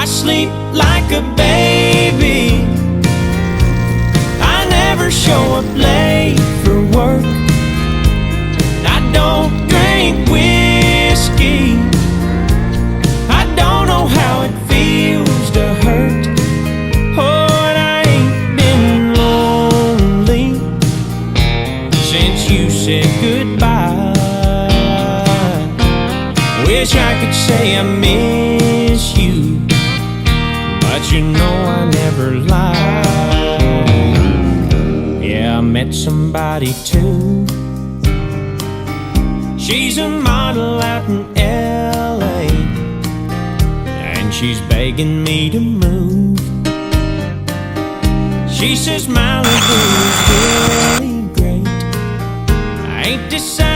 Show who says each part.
Speaker 1: I sleep like a baby. I never show up late for work. I don't drink whiskey. I don't know how it feels to hurt. Oh, and I ain't been lonely since you said goodbye. Wish I could say I miss you, but you know I never lie. Yeah, I met somebody too. She's a model out in LA, and she's begging me to move. She says Malibu's really great. I ain't decided